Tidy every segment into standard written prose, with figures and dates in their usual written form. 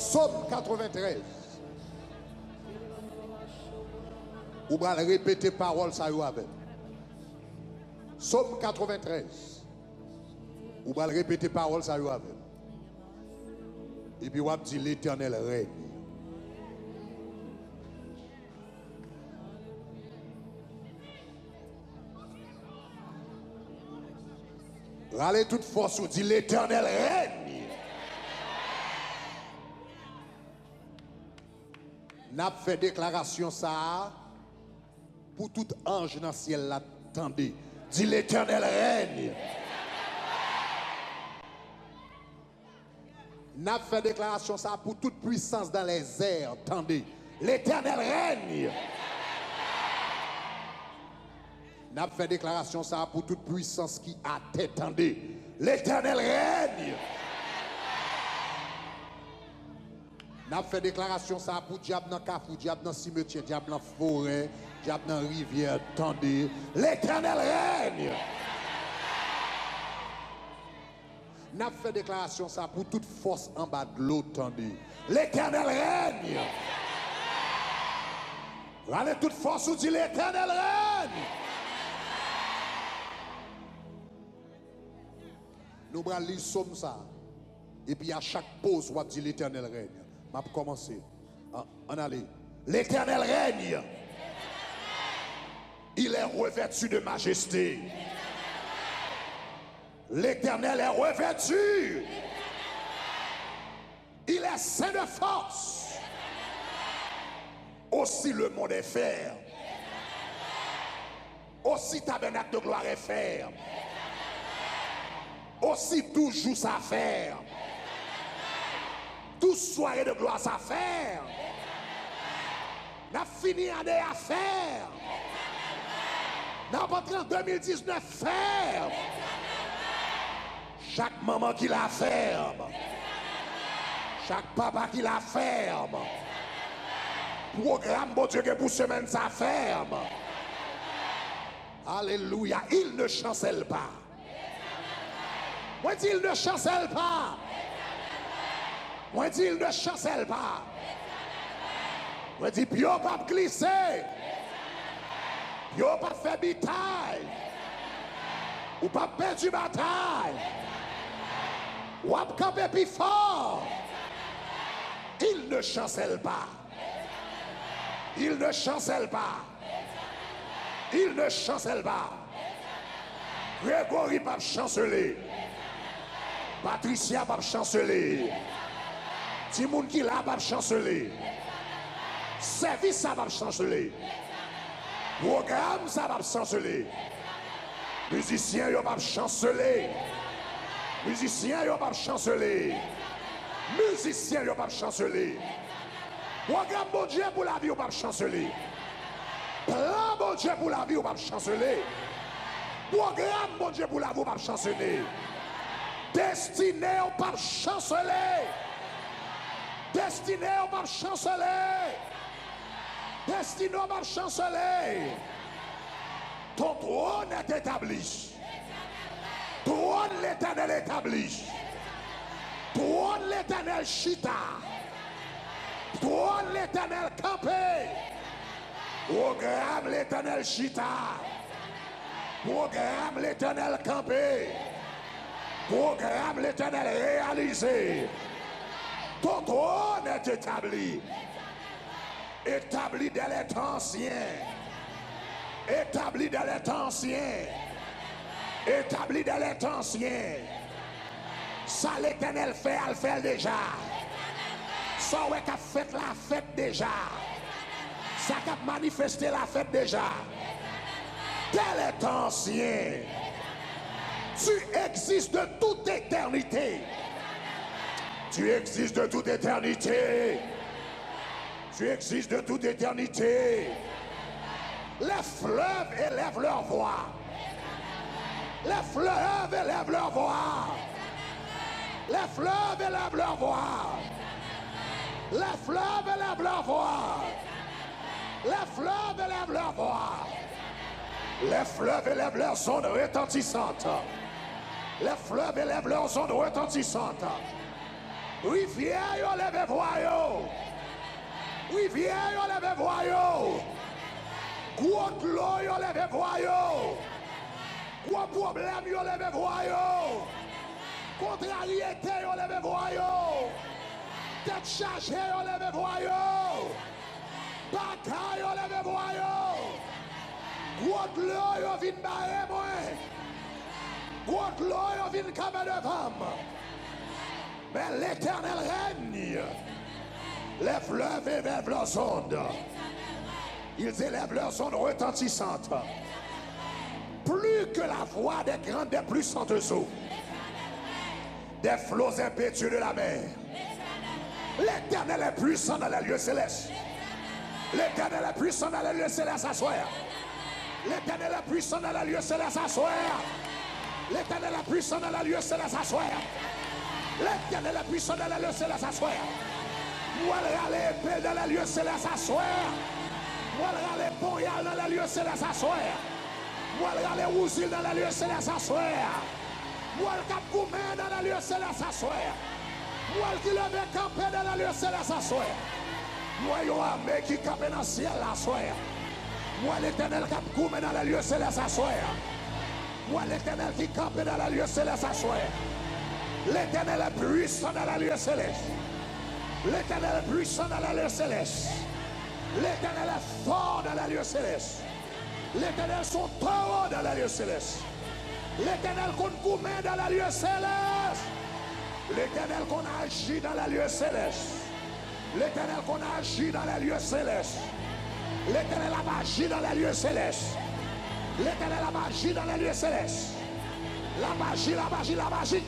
Psaume 93. Ou va répéter parole ça y avec. Psaume 93. Ou va répéter parole ça y avec. Et puis on va dire l'Éternel règne. Râlez toute force ou dit l'Éternel règne. N'a fait déclaration ça pour tout ange dans le ciel l'attendez. Dit l'Éternel règne. N'a fait déclaration ça pour toute puissance dans les airs. Attendez. L'Éternel règne. N'a fait déclaration ça pour toute puissance qui a tête. Attendez. L'Éternel règne. N'a fait déclaration ça pour diable dans cafou, diable dans cimetière, diable dans forêt, diable dans rivière. Attendez. L'Éternel règne. N'a fait déclaration ça pour toute force en bas de l'eau. Attendez. L'Éternel règne. Allez, toute force ou dit l'Éternel règne. Nous allons lire somme ça. Et puis à chaque pause, on va dire l'Éternel règne. Je vais commencer. On allait. L'Éternel règne. Il est revêtu de majesté. L'Éternel est revêtu. Il est saint de force. Aussi le monde est ferme. Aussi tabernacle de gloire est ferme. Aussi toujours sa ferme. Tout soirée de gloire sa ferme. N'a fini année à faire. N'a pas en 2019 ferme. Chaque maman qui la ferme. Chaque papa qui la ferme. Programme bon Dieu que pour semaine ça ferme. Alléluia. Il ne chancelle pas. Moi dis il ne chancelle pas. Moi dis il ne chancelle pas. Moi dis pio pas glisser. Pio pas fait bataille. Ou pas perdu bataille. Ou pas camper plus fort. Il ne chancelle pas. Il ne chancelle pas. Il ne chancelle pas. Grégory pas chanceler. Patricia pas chanceler. Timoun qui là pas chanceler. Service ça va chanceler. Programme ça va chanceler. Musicien yo pas chanceler. Musicien yo pas chanceler. Musicien yo pas chanceler. Programme bon Dieu pour la vie ou pas chanceler. Plan bon Dieu pour la vie ou pas chanceler. Programme bon Dieu pour la vie ou pas chanceler. Destiné ou pas chanceler. Destiné ou pas chanceler. Destiné ou pas chanceler. Ton trône est établi. Trône l'Éternel établi. Trône l'Éternel chita. Trône l'Éternel campé. Programme l'Éternel chita. Programme l'Éternel campé. Programme l'Éternel réalisé. Ton trône est établi. Établi dans les temps anciens. Établi dans les temps anciens. Établi dans les temps anciens. Ça l'Éternel fait, elle fait déjà. Ça ouais qu'a fait la fête déjà. Ça qu'a manifesté la fête déjà. Dès les temps anciens. Tu existes de toute éternité. Tu existes de toute éternité. Tu existes de toute éternité. Les fleuves élèvent leur voix. Les fleuves élèvent leur voix. Les fleuves élèvent leur voix. Les fleuves élèvent leur voix. Les fleuves élèvent leur voix. Les fleuves élèvent leurs ondes retentissantes. Les fleuves élèvent leurs ondes retentissantes. Rivière, yo levez voyou. Rivière, yo levez voyou. Gros l'eau, yo levez voyou. Gros problème, yo levez voyou. Contrariété, yo levez voyou. Tête chargée, yo levez voyou. Bataille, yo levez voyou. Gros l'eau, yo vin barrer moi. Gros l'eau, yo vin camé devant. Mais l'Éternel règne. Les fleuves élèvent leurs ondes. Ils élèvent leurs ondes retentissantes. Plus que la voix des grandes, des puissantes eaux. Des flots impétueux de la mer. L'Éternel est puissant dans les lieux célestes. L'Éternel est puissant dans les lieux célestes à soir. L'Éternel est puissant dans les lieux célestes à soir. L'Éternel est puissant dans les lieux célestes à soir. L'Éternel est puissant dans les lieux célestes à soir. Moi, aller épée dans les lieux célestes à soir. Moi, aller poignard dans les lieux célestes à soir. Moi, aller ouzil dans les lieux célestes à soir. Moi, le cap gourmet dans les lieux célestes à soir. Moi, qui lève campé dans les lieux célestes à soir. Moi, il y a un armée qui campe dans le ciel à soir. Moi, l'Éternel cap gourmet dans les lieux célestes à soir. Moi, l'Éternel qui campe dans les lieux célestes à soir. L'Éternel est puissant dans les lieux célestes. L'Éternel est puissant dans les lieux célestes. L'Éternel est fort dans les lieux célestes. L'Éternel sont taureaux dans les lieux célestes. L'Éternel qu'on gourmet dans les lieux célestes. L'Éternel qu'on agit dans les lieux célestes. L'Éternel qu'on agit dans les lieux célestes. L'Éternel a agi dans les lieux célestes. L'Éternel a agi dans les lieux célestes. La magie, la magie, la magie.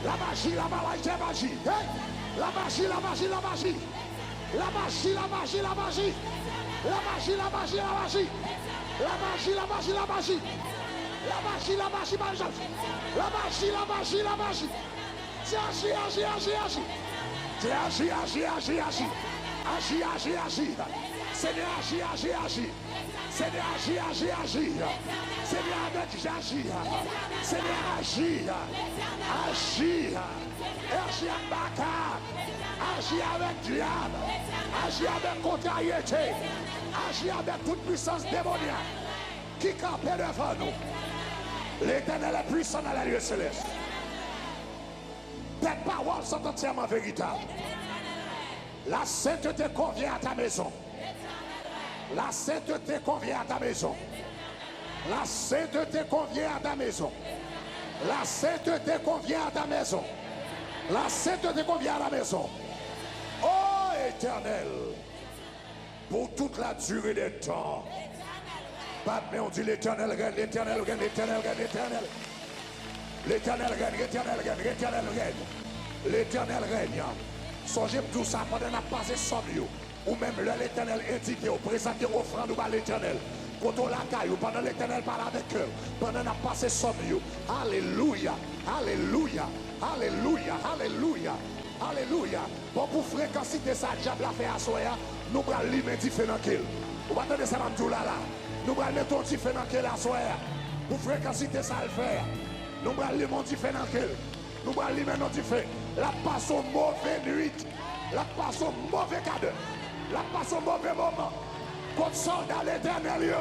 La magie, la magie, la magie. Hey! La magie, la magie, la magie. La magie, la magie, la magie. La magie, la magie, la magie. La magie, la magie, la magie. La magie, la magie, la magie. La magie, la magie, la magie. C'est agis, agis, agis, agis. C'est agis, agis, agis, agis. Agis, agis, agis. Seigneur, agis, agis, agis. Seigneur, agis, agis, agis. Seigneur, avec j'agis. Seigneur, agis. Agis. Agis avec Bakar. Agis avec diable. Agis avec contrariété. Agis avec toute puissance démoniaque qui campait devant nous. L'Éternel est puissant dans les lieux célestes. Tes paroles sont entièrement véritables. La sainteté convient à ta maison. La sainteté convient à ta maison. La sainteté convient à ta maison. La sainteté convient à ta maison. La sainteté convient à la maison. Oh Éternel, pour toute la durée des temps. Mais on dit l'Éternel règne, l'Éternel règne, l'Éternel règne, l'Éternel. L'Éternel règne, l'Éternel règne, l'Éternel règne. L'Éternel règne. Songez tout ça pendant qu'on a passé somme ou même l'Éternel indiqué au présenter offrande ou à l'Éternel. Quand on la caille pendant l'Éternel parle avec eux, pendant qu'on a passé somme. Alléluia, alléluia, alléluia, alléluia, alléluia. Bon pour fréquenter ça, diable a fait à soi, nous allons lui différent qu'il. Vous attendez ça dans là. Nous allons mettre un différent qu'il à soi. Pour fréquenter ça le faire. Nous allons lui mettre différent qu'il. Nous allons lui mettre différent. La passe au mauvais nuit. La passe au mauvais cadeau. La passe au mauvais moment. Contre soldat l'Éternel.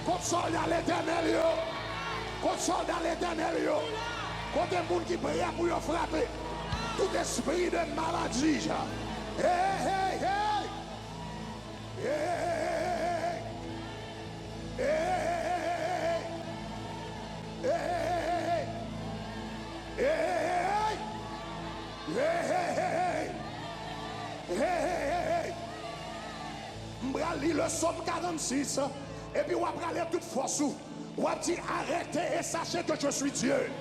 Contre soldat l'Éternel. Contre soldat l'Éternel. Contre les gens qui prient pour y frapper. Tout esprit de maladie. Hey, hey, hey. Hey, hey, hey, hey, hey, hey, hey, hey. Je vais lire le psaume 46 et puis on va aller toute force. On va dire arrêtez et sachez que je suis Dieu.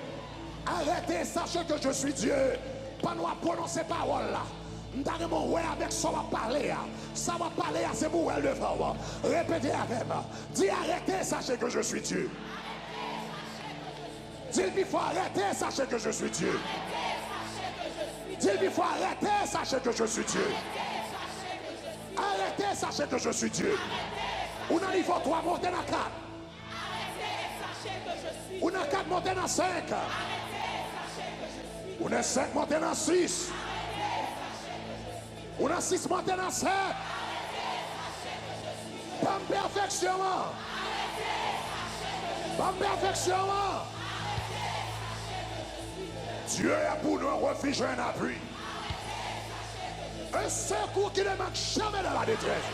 Arrêtez et sachez que je suis Dieu. Pas nous prononcer ces paroles là. Nous avec ça va parler. Ça va parler à ces mots devant. Répétez avec moi. Dis arrêtez, sachez que je suis Dieu. Dis il faut arrêter, sachez que je suis Dieu. Dis il faut arrêter, sachez que je suis Dieu. Arrêtez, sachez que je suis Dieu. On a il faut 3 monter dans 4. On a 4 monter dans 5. On a 5 monter dans 6. On a 6 matins dans 7. Pas de perfection. Pas de perfection. Dieu est pour nous un refuge et un appui. Un secours qui ne manque jamais dans la détresse.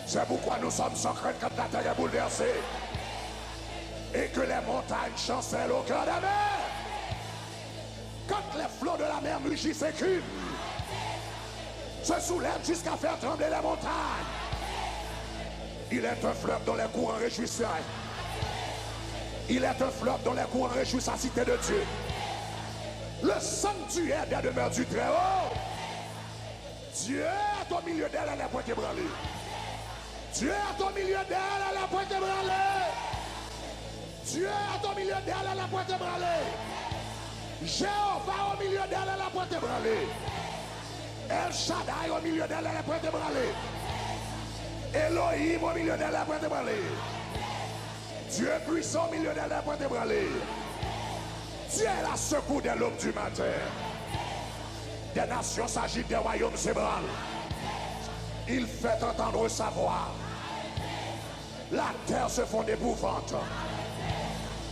C'est pourquoi nous sommes sans crainte quand la terre est bouleversée. Et que les montagnes chancellent au cœur de la mer. Quand les flots de la mer mugissent et s'écument, se soulèvent jusqu'à faire trembler les montagnes. Il est un fleuve dont les courants réjouissent. Il est un fleuve dont les courants réjouissent la cité de Dieu. Le sanctuaire des demeures du Très-Haut. Dieu est au milieu d'elle, elle est point ébranlée. Dieu est au milieu d'elle, elle est point ébranlée. Dieu est au milieu d'elle, elle est point ébranlée. Jéhovah au milieu d'elle, elle est point ébranlée. El Shaddai au milieu d'elle, elle est point ébranlée. Elohim au milieu d'elle, elle est point ébranlée. Dieu puissant au milieu d'elle, elle est point ébranlée. Dieu est la secours de l'aube du matin. Des nations s'agitent, des royaumes s'ébranlent. Il fait entendre sa voix. La terre se fond d'épouvante.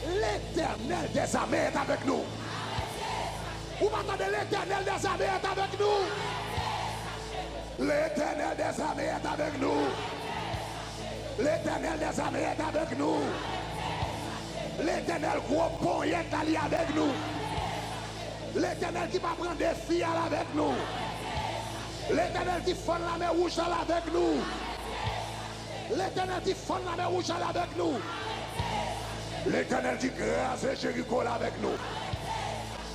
L'Éternel des armées est avec nous. Vous m'entendez? L'Éternel des armées est avec nous. L'Éternel des armées est avec nous. L'Éternel des armées est avec nous. L'Éternel gros pont est allé avec nous. L'Éternel qui va prendre des filles avec nous. L'Éternel qui fonde la mer rouge avec nous. L'Éternel qui fonde la mer rouge avec nous. L'Éternel qui grâce Jéricho avec nous.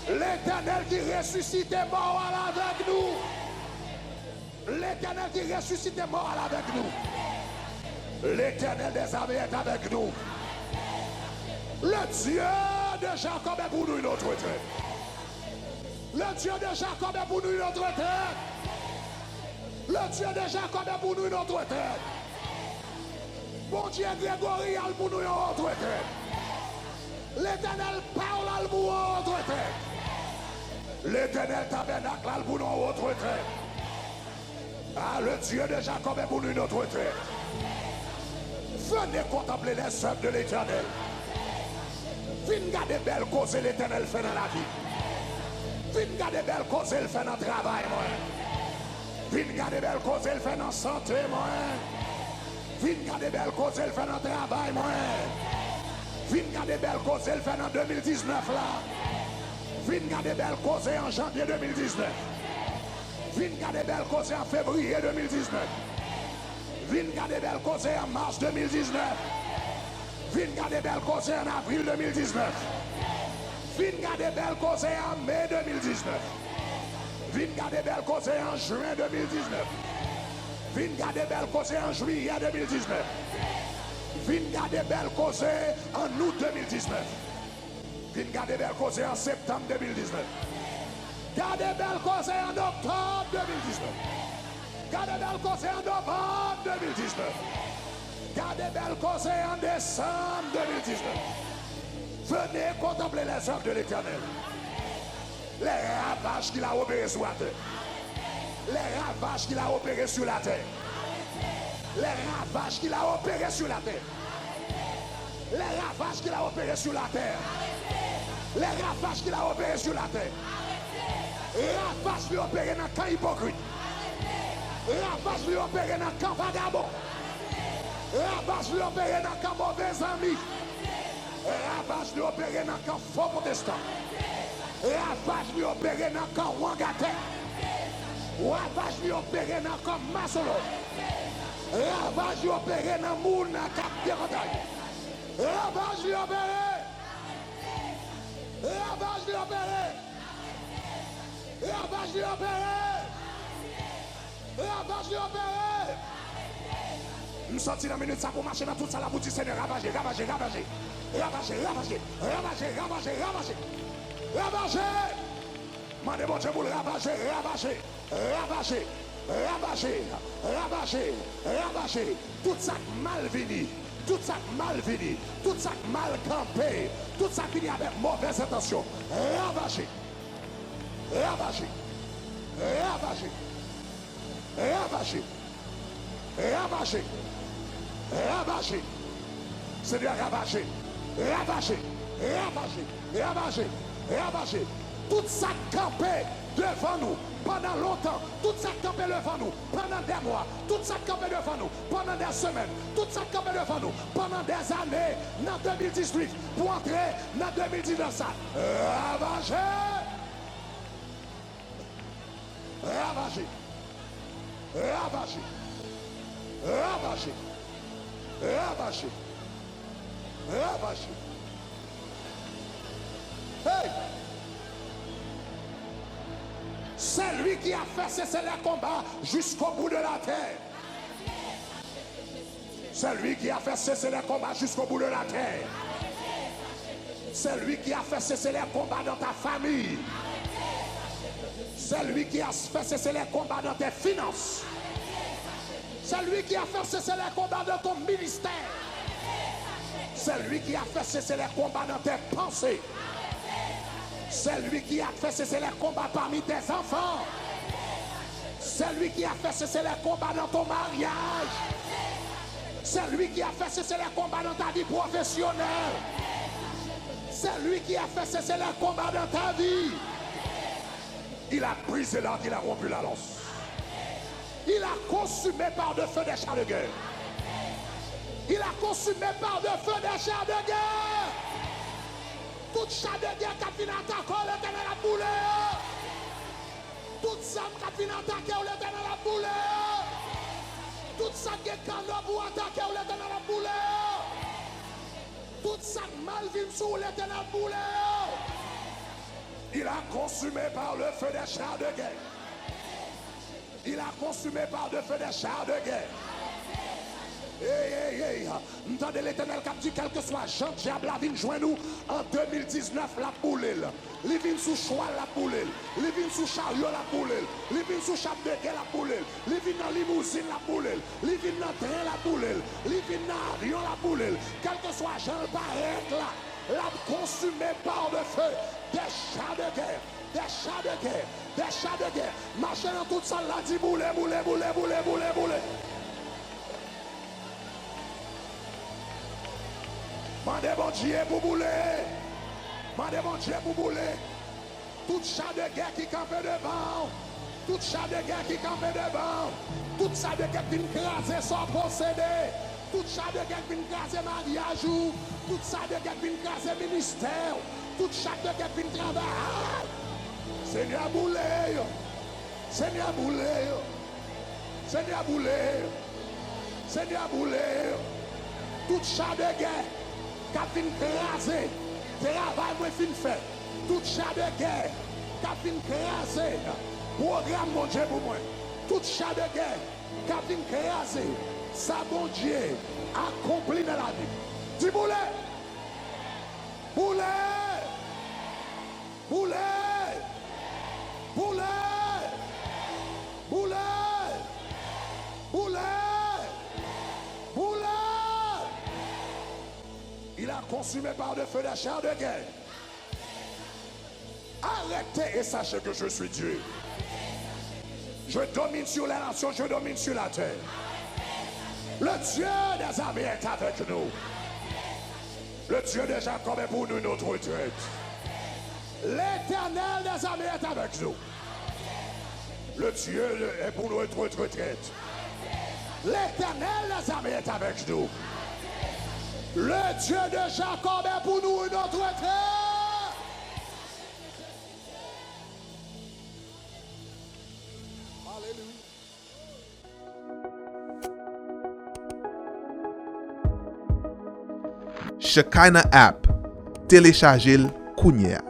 L'Éternel qui ressuscite mort avec nous. L'Éternel qui ressuscite mort avec nous. L'Éternel des armées est avec nous. Le Dieu de Jacob est pour nous une autre tête. Le Dieu de Jacob est pour nous une autre tête. Le Dieu de Jacob est pour nous une autre tête. Bon Dieu Grégory est pour nous une autre tête. L'Éternel parle pour nous une autre tête. L'Éternel tabernacle est pour nous une autre tête. Ah, le Dieu de Jacob est pour nous une autre tête. Venez contempler les œuvres de l'Éternel. Venez garder belle cause l'Éternel fait dans la vie. Venez garder belle cause il fait dans le travail, moi. Venez garder belle cause il fait dans la santé, moi. Venez garder belle cause il fait dans le travail, moi. Venez garder belle cause il fait dans 2019 là. Venez garder belle cause en janvier 2019. Venez garder belle cause en février 2019. Venez garder belle cause en mars 2019. Venez garder belle cause en avril 2019. Venez garder belle cause en mai 2019. Venez garder belle cause en juin 2019. Venez garder belle cause en juillet 2019. Venez garder belle cause en août 2019. Venez garder belle cause en septembre 2019. Gardez belle cause en octobre 2019. Gardez belle cause en novembre 2019. Gardez belle cause en décembre 2019. Venez contempler les œuvres de l'Éternel. Les ravages qu'il a opérés sur la terre. Les ravages qu'il a opérés sur la terre. Les ravages qu'il a opérés sur la terre. Les ravages qu'il a opérés sur la terre. Les ravages qu'il a opérés sur la terre. Ravages lui opérés dans le camp hypocrite. Ravages lui opérés dans le camp vagabond. Ravages lui opérés dans le camp mauvais amis. Ravage lui opéré dans le camp faux protestant. Ravage lui opéré dans le camp Wangate. Ravage lui opéré dans le camp Masolo. Ravage lui opéré dans le Mouna Cap Dérotaille. Ravage lui opéré. Ravage lui opéré. Ravage lui opéré. Ravage lui opéré. Nous sortis dans la minute ça pour marcher dans tout ça la boutique Seigneur. Ravager, ravager, ravager. Ravager, ravager, ravager, ravager, ravager, ravager. Mandez bon Dieu pour le ravager, ravager, ravager, ravager, ravager, ravager. Tout ça mal venu, tout ça mal venu, tout ça mal campé, tout ça qui avec mauvaise intention. Ravager, ravager, ravager, Ravagé. Ravagé. Ravagé. Seigneur, ravagé. Ravagé. Ravagé. Ravagé. Ravagé. Tout ça campé devant nous pendant longtemps, tout ça campé devant nous pendant des mois, tout ça campé devant nous pendant des semaines, tout ça campé devant nous pendant des années, dans 2018, pour entrer dans 2019, ça ravagé, ravagé, ravagé, ravagé, ravagé, ravagé. Hey! C'est lui qui a fait cesser les combats jusqu'au bout de la terre. C'est lui qui a fait cesser les combats jusqu'au bout de la terre. C'est lui qui a fait cesser les combats dans ta famille. C'est lui qui a fait cesser les combats dans tes finances. C'est lui qui a fait cesser les combats dans ton ministère. C'est lui qui a fait cesser les combats dans tes pensées. C'est lui qui a fait cesser les combats parmi tes enfants. C'est lui qui a fait cesser les combats dans ton mariage. C'est lui qui a fait cesser les combats dans ta vie professionnelle. C'est lui qui a fait cesser les combats dans ta vie. Il a brisé l'arc, il a rompu la lance. Il a consumé par de feu des chars de guerre. Il a consumé par de feu des chars de guerre. Tout chat de guerre qui vient attaquer, l'Éternel a boulé. Tout ça qui vient attaquer, l'Éternel a boulé. Tout ça qui est canon pour attaquer, l'Éternel a boulé. Tout ça mal vient sur l'Éternel a boulé. Il a consumé par le feu des chars de guerre. Il a consumé par le feu des chars de guerre. Hey. Entendez l'Éternel qui a dit quel que soit Jean diable a venu joindre nous en 2019 la boule. Il vient sous cheval la boule. Il vient sous chariot la boule. Il vient sous chape de guerre la boule. Il vient dans limousine la boule. Il vient dans train la boule. Il vient dans avion la boule. Quel que soit Jean paraît là, l'a consumé par le feu des chars de guerre. Des chars de guerre. Des chars de guerre. Marcher dans toute ça là dit boule. Mandez bon Dieu pour bouler. Mandez bon Dieu pour bouler. Tout chat de guerre qui campe devant. Tout chat de guerre qui campe devant. Tout chat de guerre qui vient craser son procédé. Tout chat de guerre qui vient craser mariage. Tout chat de guerre qui vient craser ministère. Tout chat de guerre qui vient travailler. Seigneur bouler. Seigneur bouler. Seigneur bouler. Seigneur bouler. Tout chat de guerre. Qui vient craser, travail moi fin fait. Tout chat de guerre, qui vient craser, programme mon Dieu pour moi. Tout chat de guerre, qui vient craser, ça mon Dieu accompli dans la vie. Dis boulet, boulet, boulet, boulet, boulet, boulet, boulet. Il a consumé par le feu des chars de guerre. Arrêtez et sachez que je suis Dieu. Je domine sur les nations, je domine sur la terre. Le Dieu des armées est avec nous. Le Dieu de Jacob est pour nous notre retraite. L'Éternel des armées est avec nous. Le Dieu est pour nous notre retraite. L'Éternel des armées est avec nous. Le Dieu de Jacob est pour nous notre terre. Alléluia. Shekinah app. Téléchargez-le kounia.